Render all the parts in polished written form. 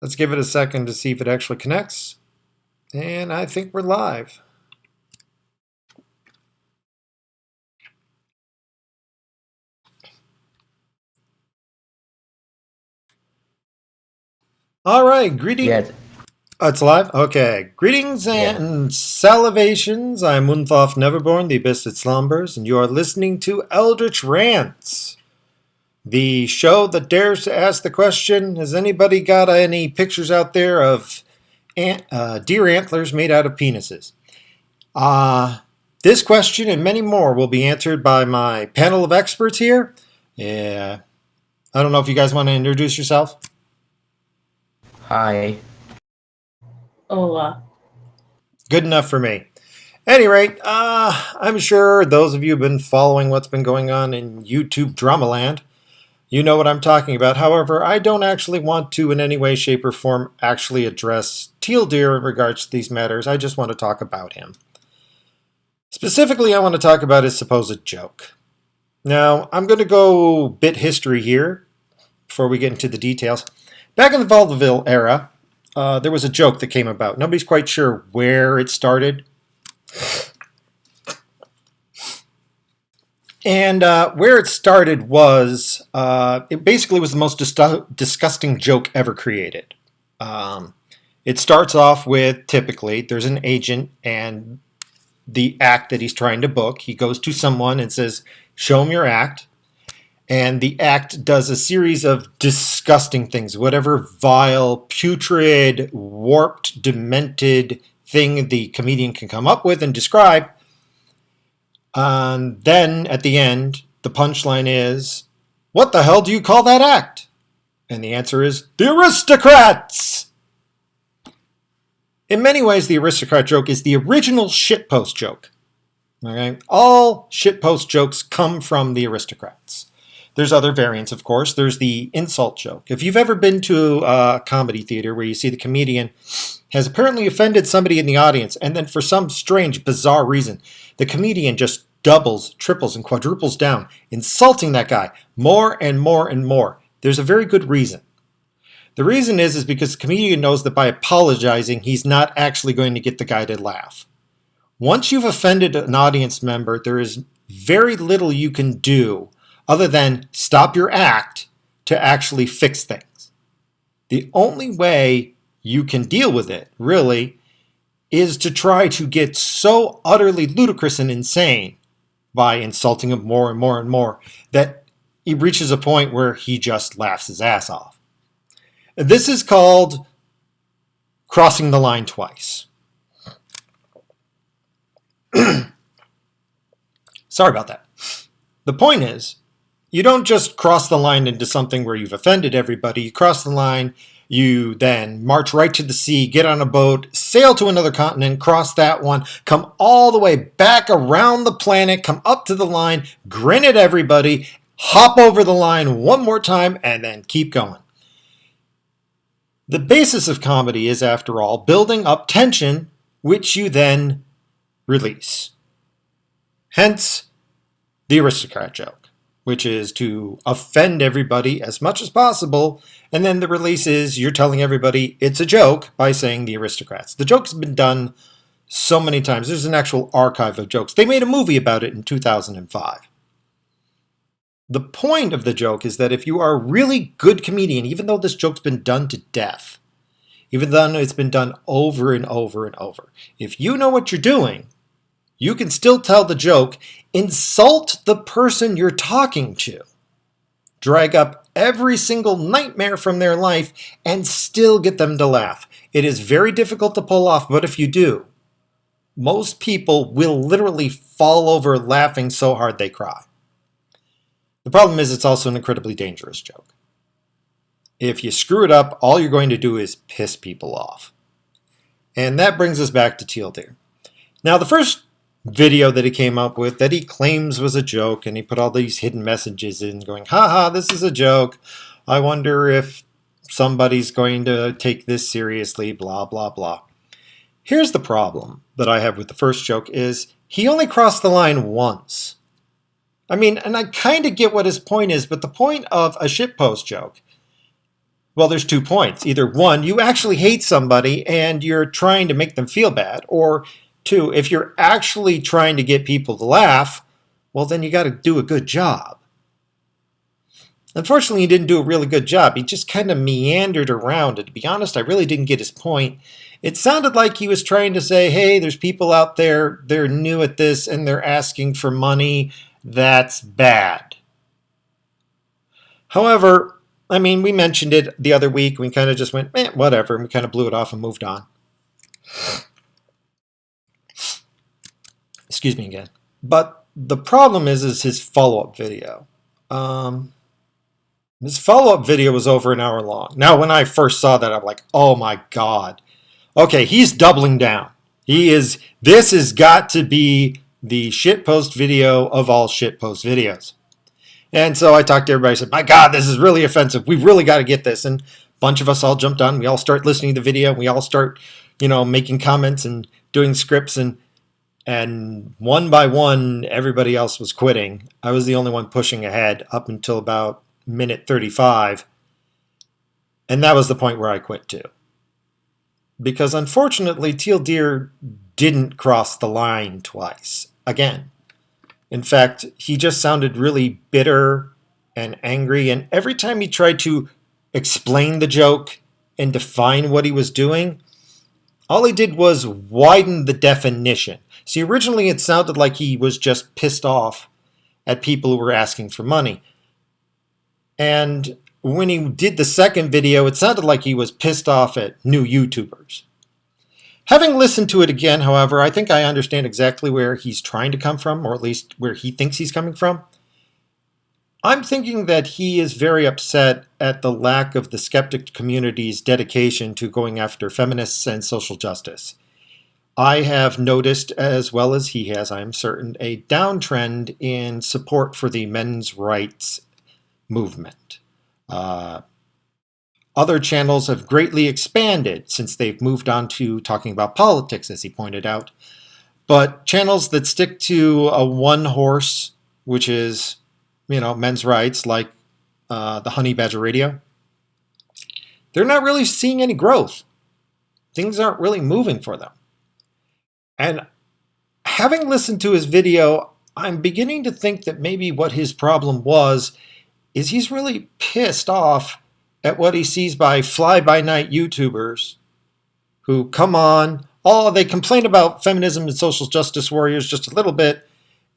Let's give it a second to see if it actually connects. And I think we're live. All right, greetings. Yes. It's live? Okay. Greetings and salivations. I'm Unthoff Neverborn, the Abyss that Slumbers, and you are listening to Eldritch Rants, the show that dares to ask the question, has anybody got any pictures out there of deer antlers made out of penises? This question and many more will be answered by my panel of experts here. I don't know if you guys want to introduce yourself. Hi. Hola. Good enough for me. At any rate, I'm sure those of you who've been following what's been going on in YouTube Dramaland, you know what I'm talking about. However, I don't actually want to in any way, shape, or form actually address Teal Deer in regards to these matters. I just want to talk about him. Specifically, I want to talk about his supposed joke. Now, I'm going to go bit history here before we get into the details. Back in the vaudeville era, there was a joke that came about. Nobody's quite sure where it started. And where it started was, it basically was the most disgusting joke ever created. It starts off with, typically, there's an agent and the act that he's trying to book. He goes to someone and says, show him your act. And the act does a series of disgusting things, whatever vile, putrid, warped, demented thing the comedian can come up with and describe. And then at the end, the punchline is, what the hell do you call that act? And the answer is, the Aristocrats! In many ways, the aristocrat joke is the original shitpost joke. Okay? All shitpost jokes come from the aristocrats. There's other variants, of course. There's the insult joke. If you've ever been to a comedy theater where you see the comedian has apparently offended somebody in the audience, and then for some strange, bizarre reason, the comedian just doubles, triples, and quadruples down, insulting that guy more and more and more. There's a very good reason. The reason is because the comedian knows that by apologizing, he's not actually going to get the guy to laugh. Once you've offended an audience member, there is very little you can do other than stop your act to actually fix things. The only way you can deal with it, really, is to try to get so utterly ludicrous and insane by insulting him more and more and more that he reaches a point where he just laughs his ass off. This is called crossing the line twice. Sorry about that. The point is, you don't just cross the line into something where you've offended everybody. You cross the line, you then march right to the sea, get on a boat, sail to another continent, cross that one, come all the way back around the planet, come up to the line, grin at everybody, hop over the line one more time, and then keep going. The basis of comedy is, after all, building up tension, which you then release. Hence, the aristocrat joke, which is to offend everybody as much as possible, and then the release is you're telling everybody it's a joke by saying the aristocrats. The joke's been done so many times. There's an actual archive of jokes. They made a movie about it in 2005. The point of the joke is that if you are a really good comedian, even though this joke's been done to death, even though it's been done over and over and over, if you know what you're doing, you can still tell the joke, insult the person you're talking to, drag up every single nightmare from their life, and still get them to laugh. It is very difficult to pull off, but if you do, most people will literally fall over laughing so hard they cry. The problem is it's also an incredibly dangerous joke. If you screw it up, all you're going to do is piss people off. And that brings us back to Teal Deer. Now, the first video that he came up with that he claims was a joke, and he put all these hidden messages in going, haha, this is a joke. I wonder if somebody's going to take this seriously, blah, blah, blah. Here's the problem that I have with the first joke is he only crossed the line once. I mean, and I kind of get what his point is, but the point of a shitpost joke Well, there's 2 points. Either one, you actually hate somebody and you're trying to make them feel bad, or two, if you're actually trying to get people to laugh, well, then you got to do a good job. Unfortunately, he didn't do a really good job. He just kind of meandered around. And to be honest, I really didn't get his point. It sounded like he was trying to say, hey, there's people out there, they're new at this, and they're asking for money. That's bad. However, I mean, we mentioned it the other week. We kind of just went, whatever, and we kind of blew it off and moved on. Excuse me again. But the problem is his follow-up video. His follow-up video was over an hour long. Now, when I first saw that, I'm like, oh my God. Okay, he's doubling down. This has got to be the shitpost video of all shitpost videos. And so I talked to everybody, I said, my God, this is really offensive. We really got to get this. And a bunch of us all jumped on. We all start listening to the video. We all start, making comments and doing scripts. And one by one, everybody else was quitting. I was the only one pushing ahead up until about minute 35. And that was the point where I quit too. Because unfortunately, Teal Deer didn't cross the line twice. Again. In fact, he just sounded really bitter and angry. And every time he tried to explain the joke and define what he was doing, all he did was widen the definition. See, originally it sounded like he was just pissed off at people who were asking for money. And when he did the second video, it sounded like he was pissed off at new YouTubers. Having listened to it again, however, I think I understand exactly where he's trying to come from, or at least where he thinks he's coming from. I'm thinking that he is very upset at the lack of the skeptic community's dedication to going after feminists and social justice. I have noticed, as well as he has, I'm certain, a downtrend in support for the men's rights movement. Other channels have greatly expanded since they've moved on to talking about politics, as he pointed out. But channels that stick to a one horse, which is, men's rights, like the Honey Badger Radio, they're not really seeing any growth. Things aren't really moving for them. And having listened to his video, I'm beginning to think that maybe what his problem was is he's really pissed off at what he sees by fly-by-night YouTubers who come on, they complain about feminism and social justice warriors just a little bit,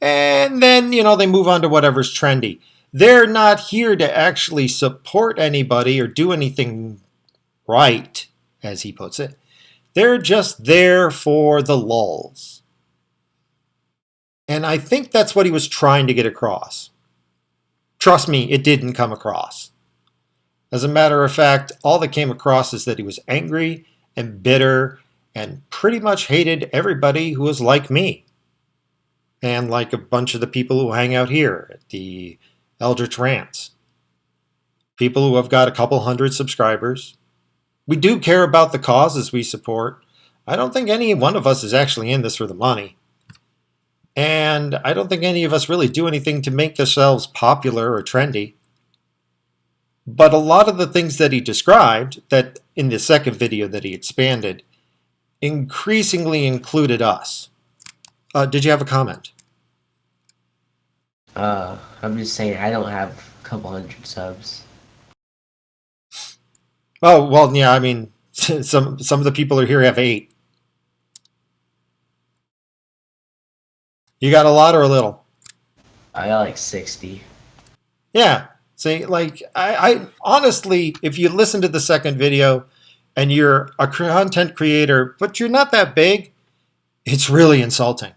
and then, they move on to whatever's trendy. They're not here to actually support anybody or do anything right, as he puts it. They're just there for the lulz. And I think that's what he was trying to get across. Trust me, it didn't come across. As a matter of fact, all that came across is that he was angry and bitter and pretty much hated everybody who was like me. And like a bunch of the people who hang out here at the Eldritch Rants. People who have got a couple hundred subscribers. We do care about the causes we support. I don't think any one of us is actually in this for the money. And I don't think any of us really do anything to make ourselves popular or trendy. But a lot of the things that he described, that in the second video that he expanded, increasingly included us. Did you have a comment? I'm just saying I don't have a couple hundred subs. Oh, well, yeah, I mean, some of the people who are here have 8. You got a lot or a little? I got like 60. Yeah. See, I honestly, if you listen to the second video and you're a content creator, but you're not that big, it's really insulting.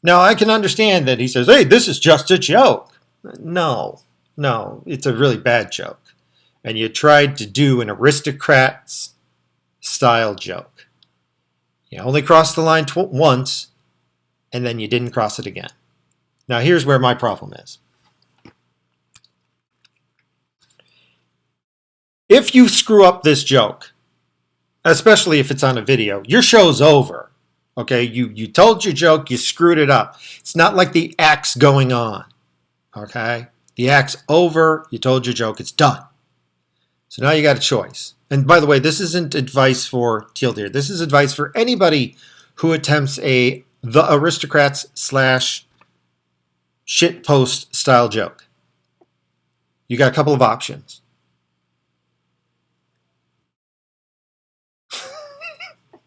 Now, I can understand that he says, hey, this is just a joke. No, it's a really bad joke. And you tried to do an aristocrat's style joke. You only crossed the line once, and then you didn't cross it again. Now, here's where my problem is. If you screw up this joke, especially if it's on a video, your show's over. Okay, you told your joke, you screwed it up. It's not like the act's going on. Okay, the act's over, you told your joke, it's done. So now you got a choice. And by the way, this isn't advice for Teal Deer. This is advice for anybody who attempts the Aristocrats / shitpost style joke. You got a couple of options.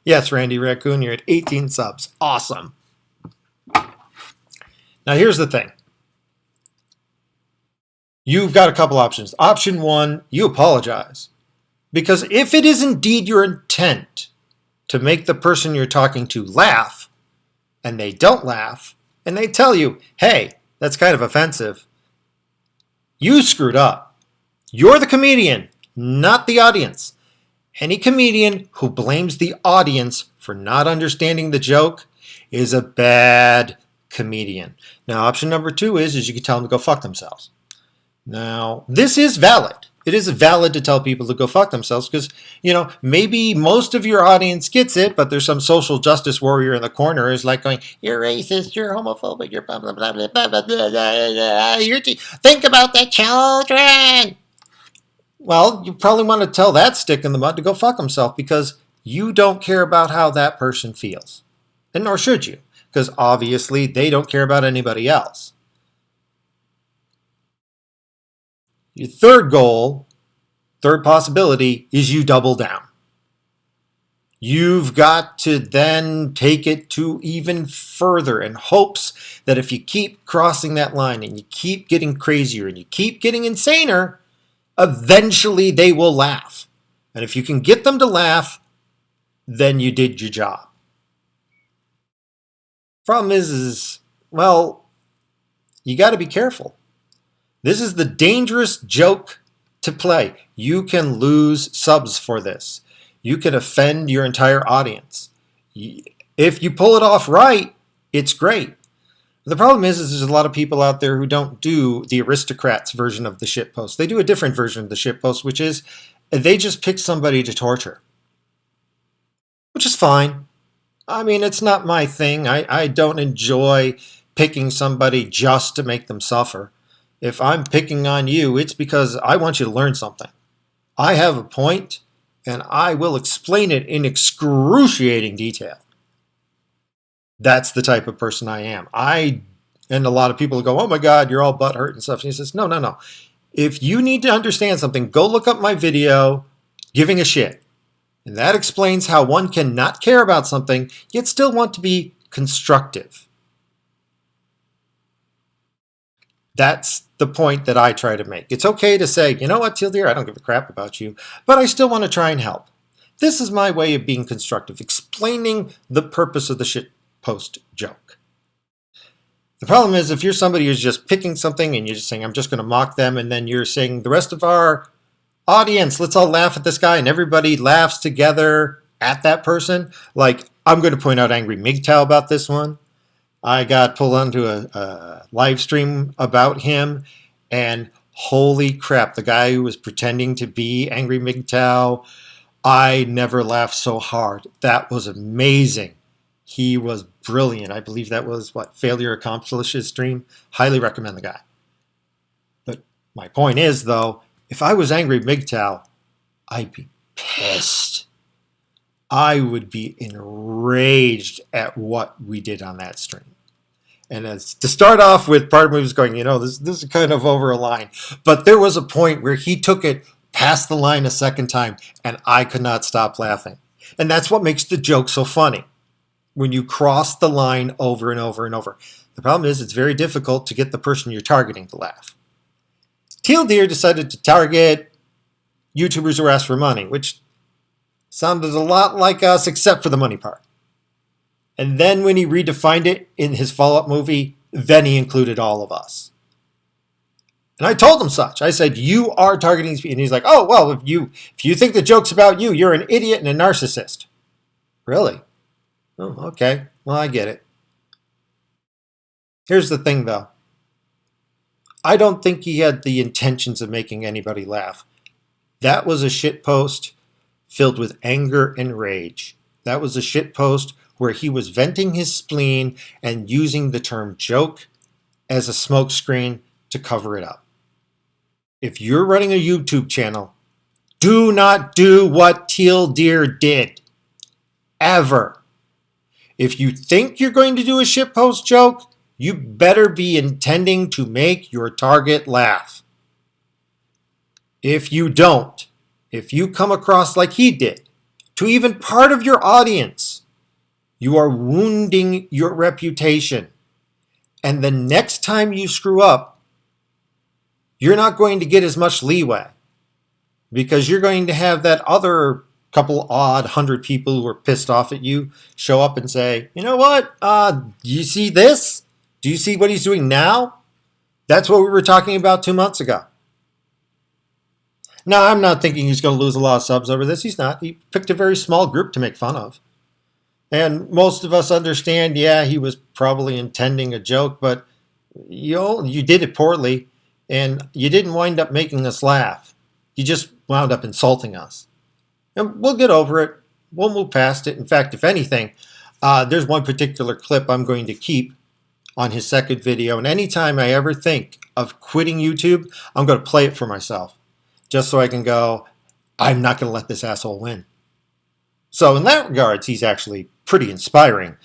Yes, Randy Raccoon, you're at 18 subs. Awesome. Now here's the thing. You've got a couple options. Option one, you apologize. Because if it is indeed your intent to make the person you're talking to laugh, and they don't laugh, and they tell you, hey, that's kind of offensive, you screwed up. You're the comedian, not the audience. Any comedian who blames the audience for not understanding the joke is a bad comedian. Now, option number two is you can tell them to go fuck themselves. Now, this is valid. It is valid to tell people to go fuck themselves because, maybe most of your audience gets it, but there's some social justice warrior in the corner who's like going, you're racist, you're homophobic, you're blah, blah, blah, blah, blah, blah, blah, blah. Think about the children. Well, you probably want to tell that stick in the mud to go fuck himself because you don't care about how that person feels. And nor should you, because obviously they don't care about anybody else. Your third goal, third possibility, is you double down. You've got to then take it to even further in hopes that if you keep crossing that line and you keep getting crazier and you keep getting insaner, eventually they will laugh. And if you can get them to laugh, then you did your job. Problem is, you got to be careful. This is the dangerous joke to play. You can lose subs for this. You can offend your entire audience. If you pull it off right, it's great. The problem is there's a lot of people out there who don't do the Aristocrats version of the shitpost. They do a different version of the shitpost, which is they just pick somebody to torture. Which is fine. I mean, it's not my thing. I don't enjoy picking somebody just to make them suffer. If I'm picking on you, it's because I want you to learn something. I have a point, and I will explain it in excruciating detail. That's the type of person I am. And a lot of people go, oh my God, you're all butthurt and stuff. And he says, no. If you need to understand something, go look up my video, Giving a Shit. And that explains how one can not care about something, yet still want to be constructive. That's the point that I try to make. It's okay to say, you know what, Teal Deer, I don't give a crap about you, but I still want to try and help. This is my way of being constructive, explaining the purpose of the shitpost joke. The problem is if you're somebody who's just picking something and you're just saying, I'm just going to mock them, and then you're saying, the rest of our audience, let's all laugh at this guy, and everybody laughs together at that person. Like, I'm going to point out Angry MGTOW about this one. I got pulled onto a live stream about him, and holy crap, the guy who was pretending to be Angry MGTOW, I never laughed so hard. That was amazing. He was brilliant. I believe that was, Failure Accomplishes stream. Highly recommend the guy. But my point is, though, if I was Angry MGTOW, I'd be pissed. I would be enraged at what we did on that stream. And to start off with, part of me was going, this is kind of over a line. But there was a point where he took it past the line a second time, and I could not stop laughing. And that's what makes the joke so funny, when you cross the line over and over and over. The problem is it's very difficult to get the person you're targeting to laugh. Teal Deer decided to target YouTubers who ask for money, which sounded a lot like us, except for the money part. And then when he redefined it in his follow-up movie, then he included all of us. And I told him such. I said, you are targeting these people. And he's like, oh, well, if you think the joke's about you, you're an idiot and a narcissist. Really? Oh, okay. Well, I get it. Here's the thing, though. I don't think he had the intentions of making anybody laugh. That was a shitpost filled with anger and rage. That was a shitpost where he was venting his spleen and using the term joke as a smokescreen to cover it up. If you're running a YouTube channel, Do not do what Teal Deer did. Ever. If you think you're going to do a shitpost joke, you better be intending to make your target laugh. If you don't, if you come across like he did, to even part of your audience, you are wounding your reputation. And the next time you screw up, you're not going to get as much leeway because you're going to have that other couple odd 100 people who are pissed off at you show up and say, you know what? Do you see this? Do you see what he's doing now? That's what we were talking about 2 months ago. Now, I'm not thinking he's going to lose a lot of subs over this. He's not. He picked a very small group to make fun of. And most of us understand, yeah, he was probably intending a joke, but you did it poorly, and you didn't wind up making us laugh. You just wound up insulting us. And we'll get over it. We'll move past it. In fact, if anything, there's one particular clip I'm going to keep on his second video, and anytime I ever think of quitting YouTube, I'm going to play it for myself, just so I can go, I'm not going to let this asshole win. So in that regards, he's actually pretty inspiring.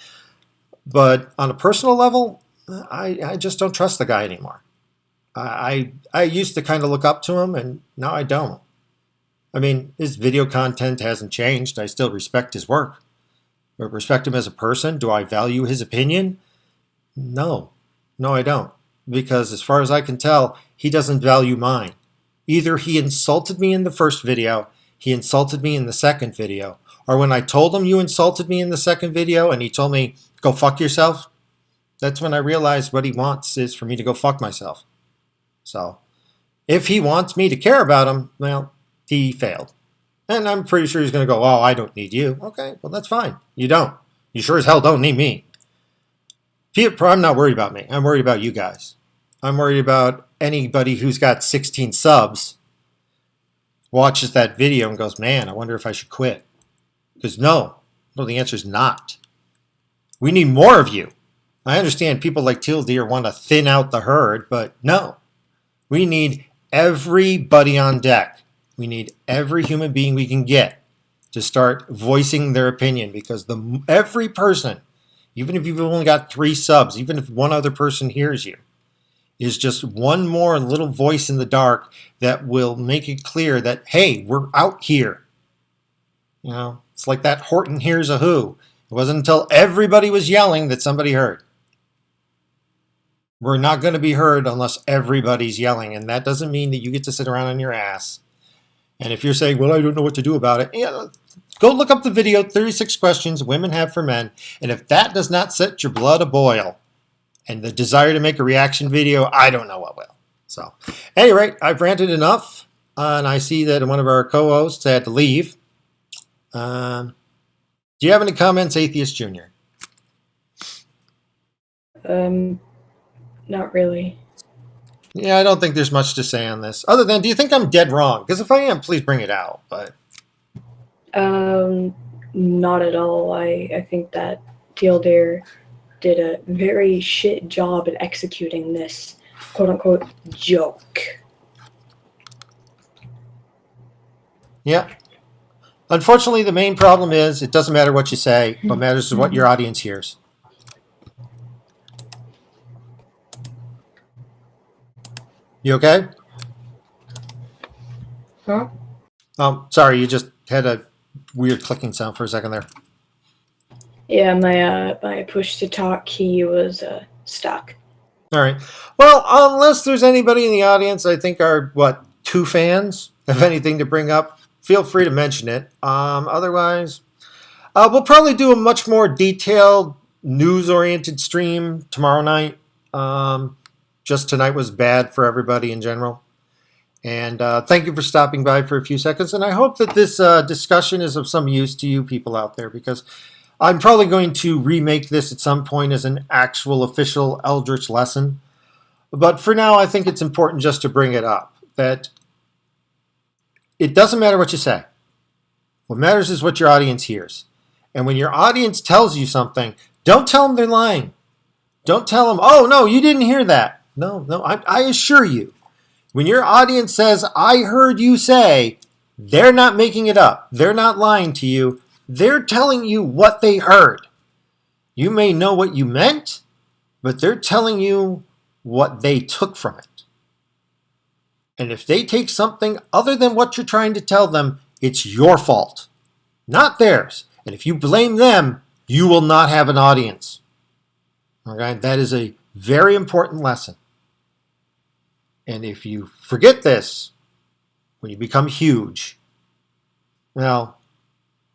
But on a personal level, I just don't trust the guy anymore. I used to kind of look up to him, and now I don't. I mean, his video content hasn't changed. I still respect his work. But respect him as a person? Do I value his opinion? No. No, I don't. Because as far as I can tell, he doesn't value mine. Either he insulted me in the first video, he insulted me in the second video, or when I told him you insulted me in the second video and he told me, go fuck yourself, that's when I realized what he wants is for me to go fuck myself. So, if he wants me to care about him, well, he failed. And I'm pretty sure he's going to go, oh, I don't need you. Okay, well, that's fine. You don't. You sure as hell don't need me. I'm not worried about me. I'm worried about you guys. I'm worried about anybody who's got 16 subs, watches that video and goes, man, I wonder if I should quit. Because no, the answer is not. We need more of you. I understand people like Teal Deer want to thin out the herd, but no. We need everybody on deck. We need every human being we can get to start voicing their opinion, because every person, even if you've only got 3 subs, even if one other person hears you, is just one more little voice in the dark that will make it clear that, hey, we're out here. You know, it's like that Horton Hears a Who. It wasn't until everybody was yelling that somebody heard. We're not going to be heard unless everybody's yelling, and that doesn't mean that you get to sit around on your ass. And if you're saying, well, I don't know what to do about it, yeah, go look up the video, 36 Questions Women Have for Men, and if that does not set your blood aboil and the desire to make a reaction video, I don't know what will. So, at any rate, I've ranted enough, and I see that one of our co-hosts had to leave. Do you have any comments, Atheist Jr.? Not really. Yeah, I don't think there's much to say on this. Other than, do you think I'm dead wrong? Because if I am, please bring it out. But not at all. I think that Teal Deer did a very shit job at executing this quote-unquote joke. Yeah. Unfortunately, the main problem is it doesn't matter what you say. What matters is what your audience hears. You okay? Huh? Sorry, you just had a weird clicking sound for a second there. Yeah, my push to talk key was stuck. All right. Well, unless there's anybody in the audience, I think are, 2 fans, if anything to bring up, feel free to mention it. Otherwise, we'll probably do a much more detailed, news-oriented stream tomorrow night. Just tonight was bad for everybody in general. And thank you for stopping by for a few seconds. And I hope that this discussion is of some use to you people out there, because I'm probably going to remake this at some point as an actual official Eldritch lesson. But for now, I think it's important just to bring it up, that it doesn't matter what you say. What matters is what your audience hears. And when your audience tells you something, don't tell them they're lying. Don't tell them, oh, no, you didn't hear that. No, I assure you, when your audience says, I heard you say, They're not making it up. They're not lying to you. They're telling you what they heard. You may know what you meant, but they're telling you what they took from it. And if they take something other than what you're trying to tell them, it's your fault, not theirs. And if you blame them, you will not have an audience. Okay? That is a very important lesson. And if you forget this, when you become huge, well,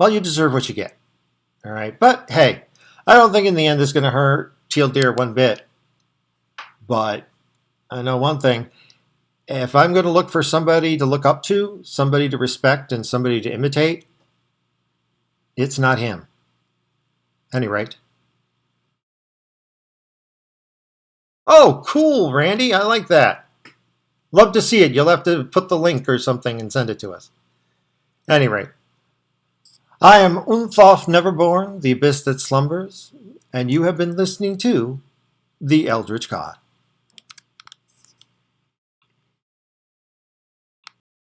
you deserve what you get. All right? But hey, I don't think in the end this is going to hurt Teal Deer one bit. But I know one thing. If I'm going to look for somebody to look up to, somebody to respect, and somebody to imitate, it's not him. At any rate. Oh, cool, Randy. I like that. Love to see it. You'll have to put the link or something and send it to us. At any rate. I am Unthoth Neverborn, the abyss that slumbers, and you have been listening to The Eldritch God.